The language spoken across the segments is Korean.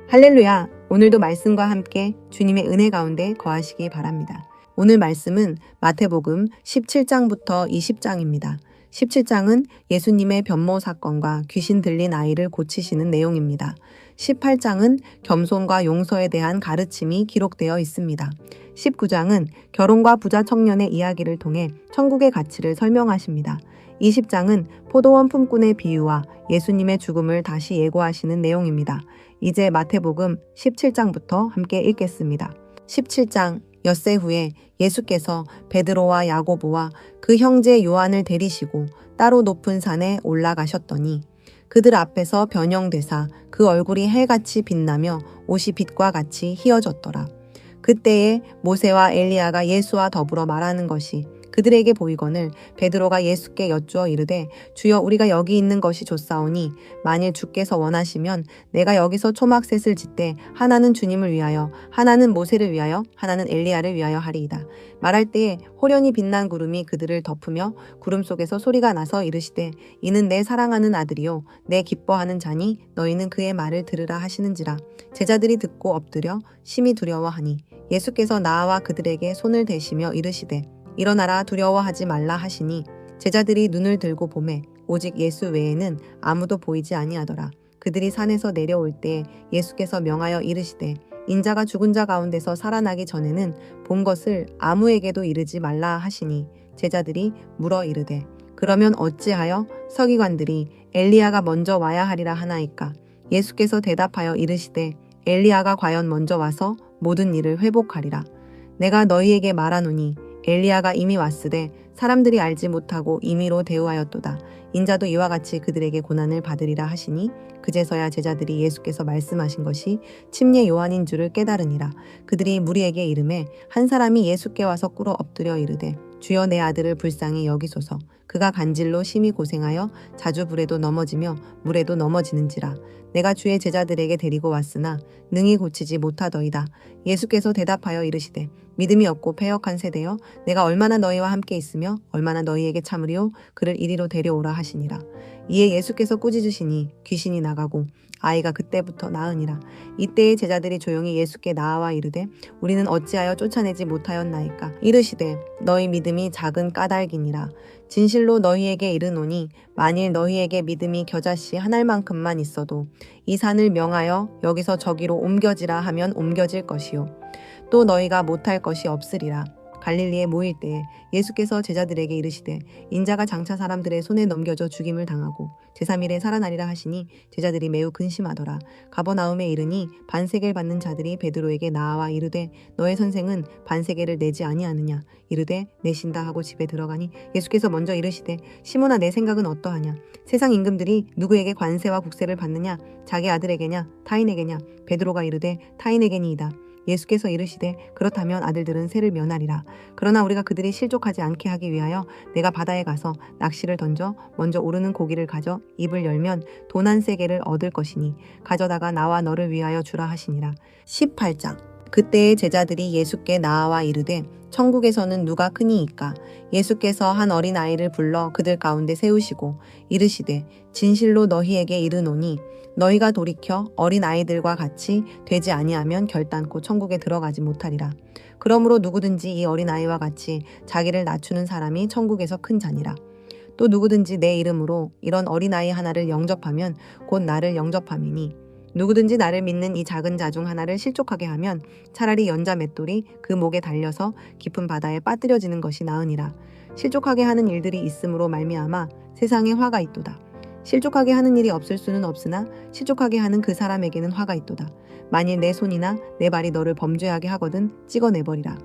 할렐루야! 오늘도 말씀과 함께 주님의 은혜 가운데 거하시기 바랍니다. 오늘 말씀은 마태복음 17장부터 20장입니다. 17장은 예수님의 변모 사건과 귀신 들린 아이를 고치시는 내용입니다. 18장은 겸손과 용서에 대한 가르침이 기록되어 있습니다. 19장은 결혼과 부자 청년의 이야기를 통해 천국의 가치를 설명하십니다. 20장은 포도원 품꾼의 비유와 예수님의 죽음을 다시 예고하시는 내용입니다. 이제 마태복음 17장부터 함께 읽겠습니다. 17장 엿새 후에 예수께서 베드로와 야고보와 그 형제 요한을 데리시고 따로 높은 산에 올라가셨더니 그들 앞에서 변형되사 그 얼굴이 해같이 빛나며 옷이 빛과 같이 희어졌더라. 그때에 모세와 엘리야가 예수와 더불어 말하는 것이 그들에게 보이거늘 베드로가 예수께 여쭈어 이르되 주여 우리가 여기 있는 것이 좋사오니 만일 주께서 원하시면 내가 여기서 초막셋을 짓되 하나는 주님을 위하여 하나는 모세를 위하여 하나는 엘리야를 위하여 하리이다. 말할 때에 호련히 빛난 구름이 그들을 덮으며 구름 속에서 소리가 나서 이르시되 이는 내 사랑하는 아들이요 내 기뻐하는 자니 너희는 그의 말을 들으라 하시는지라. 제자들이 듣고 엎드려 심히 두려워하니 예수께서 나와 그들에게 손을 대시며 이르시되 일어나라 두려워하지 말라 하시니 제자들이 눈을 들고 보매 오직 예수 외에는 아무도 보이지 아니하더라. 그들이 산에서 내려올 때 예수께서 명하여 이르시되 인자가 죽은 자 가운데서 살아나기 전에는 본 것을 아무에게도 이르지 말라 하시니 제자들이 물어 이르되 그러면 어찌하여 서기관들이 엘리야가 먼저 와야 하리라 하나이까. 예수께서 대답하여 이르시되 엘리야가 과연 먼저 와서 모든 일을 회복하리라. 내가 너희에게 말하노니 엘리야가 이미 왔으되 사람들이 알지 못하고 임의로 대우하였도다. 인자도 이와 같이 그들에게 고난을 받으리라 하시니 그제서야 제자들이 예수께서 말씀하신 것이 침례 요한인 줄을 깨달으니라. 그들이 무리에게 이르매 한 사람이 예수께 와서 꿇어 엎드려 이르되 주여 내 아들을 불쌍히 여기소서. 그가 간질로 심히 고생하여 자주 불에도 넘어지며 물에도 넘어지는지라. 내가 주의 제자들에게 데리고 왔으나 능히 고치지 못하더이다. 예수께서 대답하여 이르시되 믿음이 없고 패역한 세대여 내가 얼마나 너희와 함께 있으며 얼마나 너희에게 참으리요 그를 이리로 데려오라 하시니라. 이에 예수께서 꾸짖으시니 귀신이 나가고 아이가 그때부터 나으니라. 이때에 제자들이 조용히 예수께 나아와 이르되 우리는 어찌하여 쫓아내지 못하였나이까. 이르시되 너희 믿음이 작은 까닭이니라. 진실로 너희에게 이르노니 만일 너희에게 믿음이 겨자씨 한 알만큼만 있어도 이 산을 명하여 여기서 저기로 옮겨지라 하면 옮겨질 것이요 또 너희가 못할 것이 없으리라. 갈릴리에 모일 때에 예수께서 제자들에게 이르시되 인자가 장차 사람들의 손에 넘겨져 죽임을 당하고 제3일에 살아나리라 하시니 제자들이 매우 근심하더라. 가버나움에 이르니 반세계를 받는 자들이 베드로에게 나아와 이르되 너의 선생은 반세계를 내지 아니하느냐. 이르되 내신다 하고 집에 들어가니 예수께서 먼저 이르시되 시몬아 내 생각은 어떠하냐. 세상 임금들이 누구에게 관세와 국세를 받느냐. 자기 아들에게냐 타인에게냐. 베드로가 이르되 타인에게니이다. 예수께서 이르시되 그렇다면 아들들은 세를 면하리라. 그러나 우리가 그들이 실족하지 않게 하기 위하여 내가 바다에 가서 낚시를 던져 먼저 오르는 고기를 가져 입을 열면 돈 한 세겔을 얻을 것이니 가져다가 나와 너를 위하여 주라 하시니라. 18장 그때에 제자들이 예수께 나아와 이르되 천국에서는 누가 크니이까. 예수께서 한 어린아이를 불러 그들 가운데 세우시고 이르시되 진실로 너희에게 이르노니 너희가 돌이켜 어린아이들과 같이 되지 아니하면 결단코 천국에 들어가지 못하리라. 그러므로 누구든지 이 어린아이와 같이 자기를 낮추는 사람이 천국에서 큰 자니라. 또 누구든지 내 이름으로 이런 어린아이 하나를 영접하면 곧 나를 영접함이니 누구든지 나를 믿는 이 작은 자 중 하나를 실족하게 하면 차라리 연자 맷돌이 그 목에 달려서 깊은 바다에 빠뜨려지는 것이 나으니라. 실족하게 하는 일들이 있음으로 말미암아 세상에 화가 있도다. 실족하게 하는 일이 없을 수는 없으나 실족하게 하는 그 사람에게는 화가 있도다. 만일 내 손이나 내 발이 너를 범죄하게 하거든 찍어내버리라.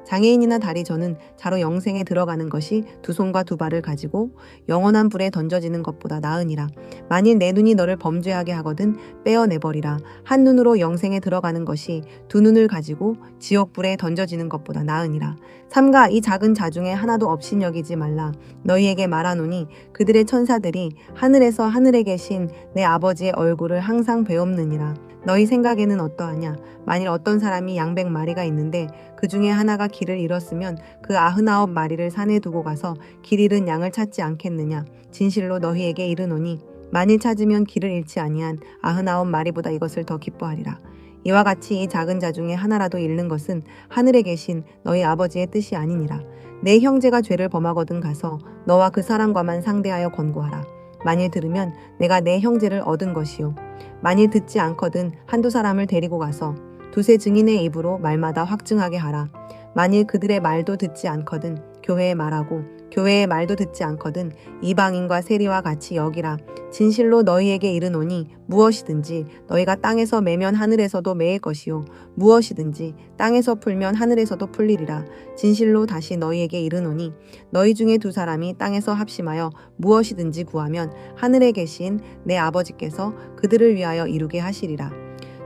장애인이나 다리저는 자로 영생에 들어가는 것이 두 손과 두 발을 가지고 영원한 불에 던져지는 것보다 나으니라. 만일 내 눈이 너를 범죄하게 하거든 빼어내버리라. 한 눈으로 영생에 들어가는 것이 두 눈을 가지고 지옥불에 던져지는 것보다 나으니라. 삼가 이 작은 자 중에 하나도 업신여기지 말라. 너희에게 말하노니 그들의 천사들이 하늘에서 하늘에 계신 내 아버지의 얼굴을 항상 배옵느니라. 너희 생각에는 어떠하냐? 만일 어떤 사람이 양백 마리가 있는데 그 중에 하나가 길을 잃었으면 그 99마리를 산에 두고 가서 길 잃은 양을 찾지 않겠느냐? 진실로 너희에게 이르노니 만일 찾으면 길을 잃지 아니한 99마리보다 이것을 더 기뻐하리라. 이와 같이 이 작은 자 중에 하나라도 잃는 것은 하늘에 계신 너희 아버지의 뜻이 아니니라. 내 형제가 죄를 범하거든 가서 너와 그 사람과만 상대하여 권고하라. 만일 들으면 내가 내 형제를 얻은 것이요. 만일 듣지 않거든 한두 사람을 데리고 가서 두세 증인의 입으로 말마다 확증하게 하라. 만일 그들의 말도 듣지 않거든 교회에 말하고 교회의 말도 듣지 않거든 이방인과 세리와 같이 여기라. 진실로 너희에게 이르노니 무엇이든지 너희가 땅에서 매면 하늘에서도 매일 것이요 무엇이든지 땅에서 풀면 하늘에서도 풀리리라. 진실로 다시 너희에게 이르노니 너희 중에 두 사람이 땅에서 합심하여 무엇이든지 구하면 하늘에 계신 내 아버지께서 그들을 위하여 이루게 하시리라.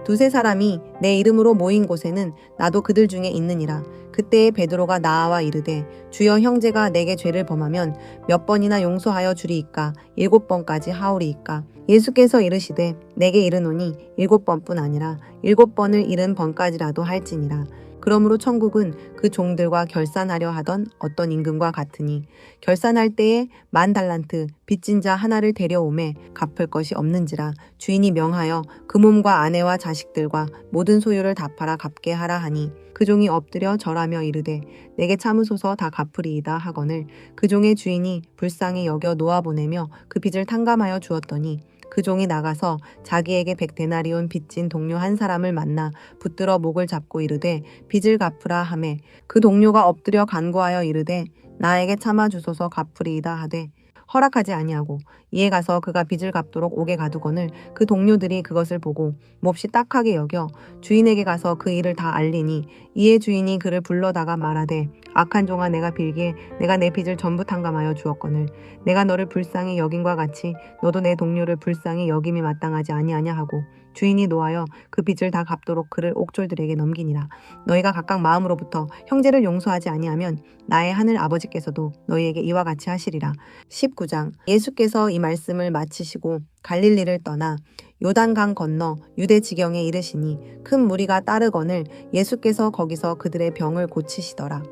두세 사람이 내 이름으로 모인 곳에는 나도 그들 중에 있느니라. 그때에 베드로가 나아와 이르되 주여 형제가 내게 죄를 범하면 몇 번이나 용서하여 주리이까 7번까지 하오리이까. 예수께서 이르시되 내게 이르노니 7번뿐 아니라 7번을 70번까지라도 할지니라. 그러므로 천국은 그 종들과 결산하려 하던 어떤 임금과 같으니 결산할 때에 10,000달란트 빚진 자 하나를 데려오매 갚을 것이 없는지라. 주인이 명하여 그 몸과 아내와 자식들과 모든 소유를 다 팔아 갚게 하라 하니 그 종이 엎드려 절하며 이르되 내게 참으소서 다 갚으리이다 하거늘 그 종의 주인이 불쌍히 여겨 놓아보내며 그 빚을 탕감하여 주었더니 그 종이 나가서 자기에게 100데나리온 빚진 동료 한 사람을 만나 붙들어 목을 잡고 이르되 빚을 갚으라 하매 그 동료가 엎드려 간구하여 이르되 나에게 참아 주소서 갚으리이다 하되 허락하지 아니하고 이에 가서 그가 빚을 갚도록 옥에 가두거늘 그 동료들이 그것을 보고 몹시 딱하게 여겨 주인에게 가서 그 일을 다 알리니 이에 주인이 그를 불러다가 말하되 악한 종아 내가 빌기에 내가 내 빚을 전부 탕감하여 주었거늘 내가 너를 불쌍히 여김과 같이 너도 내 동료를 불쌍히 여김이 마땅하지 아니하냐 하고 주인이 노하여 그 빚을 다 갚도록 그를 옥졸들에게 넘기니라. 너희가 각각 마음으로부터 형제를 용서하지 아니하면 나의 하늘 아버지께서도 너희에게 이와 같이 하시리라. 19장. 예수께서 이 말씀을 마치시고 갈릴리를 떠나 요단강 건너 유대 지경에 이르시니 큰 무리가 따르거늘 예수께서 거기서 그들의 병을 고치시더라.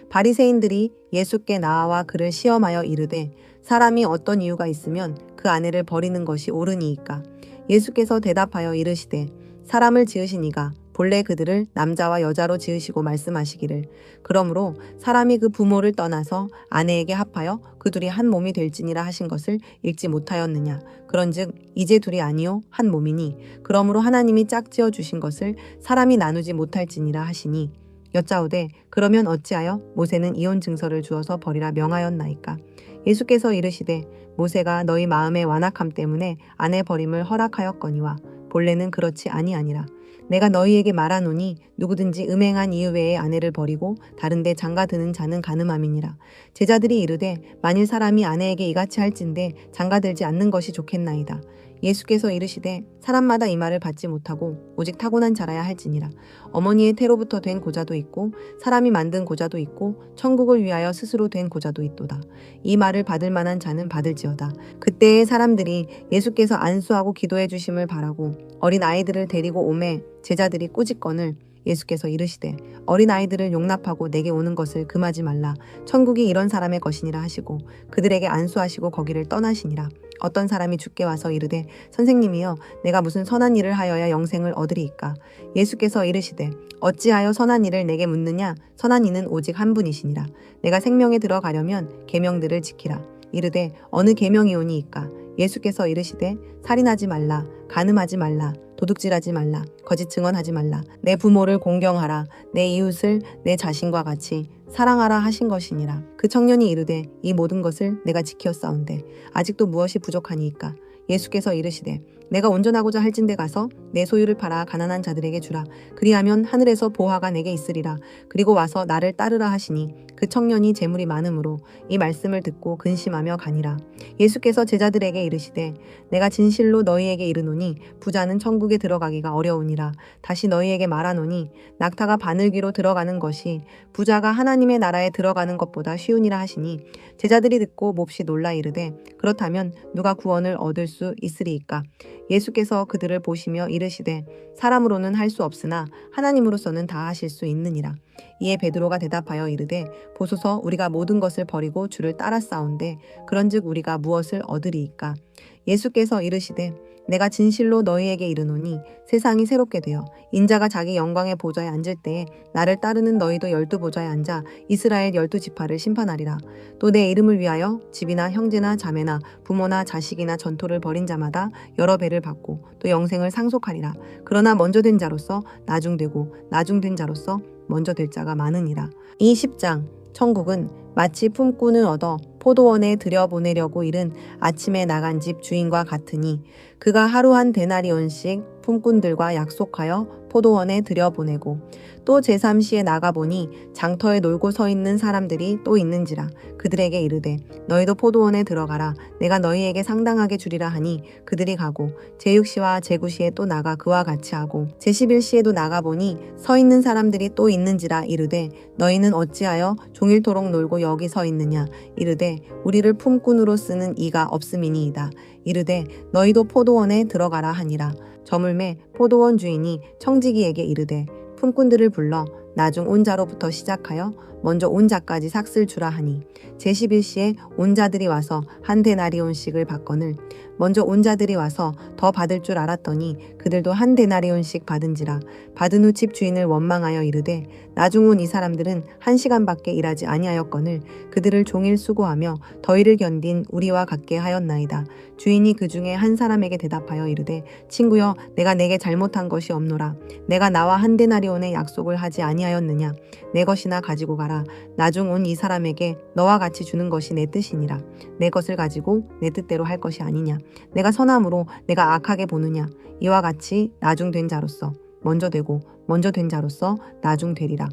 바리새인들이 예수께 나와 그를 시험하여 이르되 사람이 어떤 이유가 있으면 그 아내를 버리는 것이 옳으니이까. 예수께서 대답하여 이르시되 사람을 지으시니가 본래 그들을 남자와 여자로 지으시고 말씀하시기를 그러므로 사람이 그 부모를 떠나서 아내에게 합하여 그 둘이 한 몸이 될지니라 하신 것을 읽지 못하였느냐. 그런즉 이제 둘이 아니요 한 몸이니 그러므로 하나님이 짝지어 주신 것을 사람이 나누지 못할지니라 하시니 여짜오되 그러면 어찌하여 모세는 이혼 증서를 주어서 버리라 명하였나이까. 예수께서 이르시되 모세가 너희 마음의 완악함 때문에 아내 버림을 허락하였거니와 본래는 그렇지 아니하니라. 내가 너희에게 말하노니 누구든지 음행한 이유 외에 아내를 버리고 다른 데 장가드는 자는 간음함이니라. 제자들이 이르되 만일 사람이 아내에게 이같이 할진대 장가들지 않는 것이 좋겠나이다. 예수께서 이르시되 사람마다 이 말을 받지 못하고 오직 타고난 자라야 할지니라. 어머니의 태로부터 된 고자도 있고 사람이 만든 고자도 있고 천국을 위하여 스스로 된 고자도 있도다. 이 말을 받을 만한 자는 받을지어다. 그때에 사람들이 예수께서 안수하고 기도해 주심을 바라고 어린 아이들을 데리고 오매 제자들이 꾸짖거늘 예수께서 이르시되 어린 아이들을 용납하고 내게 오는 것을 금하지 말라. 천국이 이런 사람의 것이니라 하시고 그들에게 안수하시고 거기를 떠나시니라. 어떤 사람이 주께 와서 이르되 선생님이여 내가 무슨 선한 일을 하여야 영생을 얻으리이까. 예수께서 이르시되 어찌하여 선한 일을 내게 묻느냐. 선한 이는 오직 한 분이시니라. 내가 생명에 들어가려면 계명들을 지키라. 이르되 어느 계명이오니이까. 예수께서 이르시되 살인하지 말라, 간음하지 말라, 도둑질하지 말라, 거짓 증언하지 말라, 내 부모를 공경하라, 내 이웃을 내 자신과 같이 사랑하라 하신 것이니라. 그 청년이 이르되 이 모든 것을 내가 지켰사온데 아직도 무엇이 부족하니이까. 예수께서 이르시되 내가 온전하고자 할진대 가서 내 소유를 팔아 가난한 자들에게 주라. 그리하면 하늘에서 보화가 내게 있으리라. 그리고 와서 나를 따르라 하시니 그 청년이 재물이 많으므로 이 말씀을 듣고 근심하며 가니라. 예수께서 제자들에게 이르시되 내가 진실로 너희에게 이르노니 부자는 천국에 들어가기가 어려우니라. 다시 너희에게 말하노니 낙타가 바늘귀로 들어가는 것이 부자가 하나님의 나라에 들어가는 것보다 쉬우니라 하시니 제자들이 듣고 몹시 놀라 이르되 그렇다면 누가 구원을 얻을 수 있으리이까. 예수께서 그들을 보시며 이르시되 사람으로는 할 수 없으나 하나님으로서는 다 하실 수 있느니라. 이에 베드로가 대답하여 이르되 보소서 우리가 모든 것을 버리고 주를 따랐사온데 그런즉 우리가 무엇을 얻으리이까. 예수께서 이르시되 내가 진실로 너희에게 이르노니 세상이 새롭게 되어 인자가 자기 영광의 보좌에 앉을 때에 나를 따르는 너희도 12보좌에 앉아 이스라엘 12지파를 심판하리라. 또 내 이름을 위하여 집이나 형제나 자매나 부모나 자식이나 전토를 벌인 자마다 여러 배를 받고 또 영생을 상속하리라. 그러나 먼저 된 자로서 나중되고 나중된 자로서 먼저 될 자가 많으니라. 이 10장 천국은 마치 품꾼을 얻어 포도원에 들여보내려고 이른 아침에 나간 집 주인과 같으니 그가 하루 한 데나리온씩 품꾼들과 약속하여 포도원에 들여보내고 또 제3시에 나가보니 장터에 놀고 서 있는 사람들이 또 있는지라. 그들에게 이르되 너희도 포도원에 들어가라. 내가 너희에게 상당하게 주리라 하니 그들이 가고 제6시와 제9시에 또 나가 그와 같이 하고 제11시에도 나가보니 서 있는 사람들이 또 있는지라. 이르되 너희는 어찌하여 종일토록 놀고 여기 서 있느냐. 이르되 우리를 품꾼으로 쓰는 이가 없음이니이다. 이르되 너희도 포도원에 들어가라 하니라. 저물매 포도원 주인이 청지기에게 이르되 품꾼들을 불러 나중 온 자로부터 시작하여 먼저 온 자까지 삭슬 주라 하니 제11시에 온 자들이 와서 한 데나리온씩을 받거늘 먼저 온 자들이 와서 더 받을 줄 알았더니 그들도 한 데나리온씩 받은지라. 받은 후 집 주인을 원망하여 이르되 나중 온 이 사람들은 1시간밖에 일하지 아니하였거늘 그들을 종일 수고하며 더위를 견딘 우리와 같게 하였나이다. 주인이 그 중에 한 사람에게 대답하여 이르되 친구여 내가 내게 잘못한 것이 없노라. 내가 나와 한 데나리온의 약속을 하지 아니하였느냐. 내 것이나 가지고 가라. 나중 온 이 사람에게 너와 같이 주는 것이 내 뜻이니라. 내 것을 가지고 내 뜻대로 할 것이 아니냐. 내가 선함으로 내가 악하게 보느냐. 이와 같이 나중 된 자로서 먼저 되고 먼저 된 자로서 나중 되리라.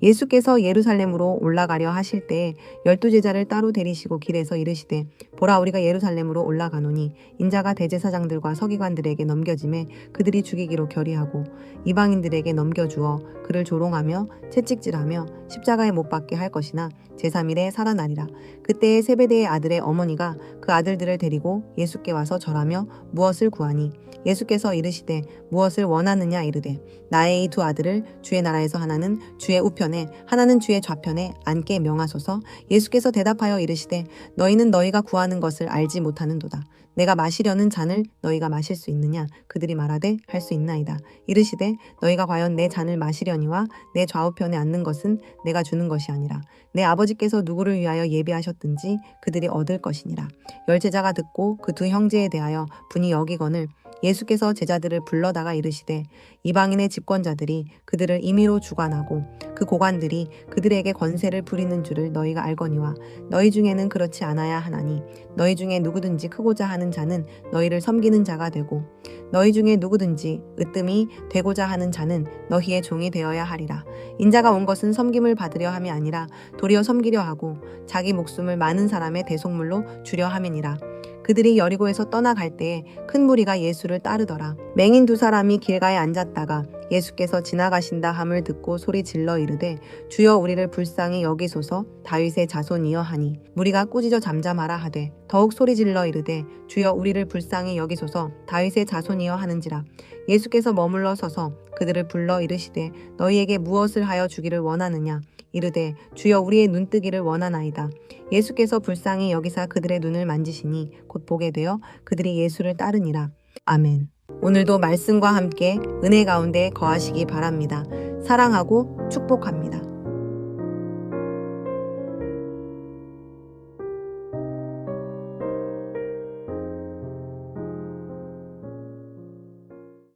예수께서 예루살렘으로 올라가려 하실 때에 12제자를 따로 데리시고 길에서 이르시되 보라 우리가 예루살렘으로 올라가노니 인자가 대제사장들과 서기관들에게 넘겨짐에 그들이 죽이기로 결의하고 이방인들에게 넘겨주어 그를 조롱하며 채찍질하며 십자가에 못 박게 할 것이나 제3일에 살아나리라. 그때에 세베대의 아들의 어머니가 그 아들들을 데리고 예수께 와서 절하며 무엇을 구하니 예수께서 이르시되 무엇을 원하느냐. 이르되 나의 이 두 아들을 주의 나라에서 하나는 주의 우편에 하나는 주의 좌편에 앉게 명하소서. 예수께서 대답하여 이르시되 너희는 너희가 구하는 것을 알지 못하는도다. 내가 마시려는 잔을 너희가 마실 수 있느냐. 그들이 말하되 할 수 있나이다. 이르시되 너희가 과연 내 잔을 마시려니와 내 좌우편에 앉는 것은 내가 주는 것이 아니라 내 아버지께서 누구를 위하여 예비하셨든지 그들이 얻을 것이니라. 10제자가 듣고 그 두 형제에 대하여 분이 여기거늘 예수께서 제자들을 불러다가 이르시되 이방인의 집권자들이 그들을 임의로 주관하고 그 고관들이 그들에게 권세를 부리는 줄을 너희가 알거니와 너희 중에는 그렇지 않아야 하나니 너희 중에 누구든지 크고자 하는 자는 너희를 섬기는 자가 되고 너희 중에 누구든지 으뜸이 되고자 하는 자는 너희의 종이 되어야 하리라. 인자가 온 것은 섬김을 받으려 함이 아니라 도리어 섬기려 하고 자기 목숨을 많은 사람의 대속물로 주려 함이니라. 그들이 여리고에서 떠나갈 때에 큰 무리가 예수를 따르더라. 맹인 두 사람이 길가에 앉았다가 예수께서 지나가신다 함을 듣고 소리 질러 이르되 주여 우리를 불쌍히 여기소서. 다윗의 자손이여 하니 무리가 꾸짖어 잠잠하라 하되 더욱 소리 질러 이르되 주여 우리를 불쌍히 여기소서. 다윗의 자손이여 하는지라. 예수께서 머물러 서서 그들을 불러 이르시되 너희에게 무엇을 하여 주기를 원하느냐. 이르되 주여 우리의 눈뜨기를 원하나이다. 예수께서 불쌍히 여기사 그들의 눈을 만지시니 곧 보게 되어 그들이 예수를 따르니라. 아멘. 오늘도 말씀과 함께 은혜 가운데 거하시기 바랍니다. 사랑하고 축복합니다.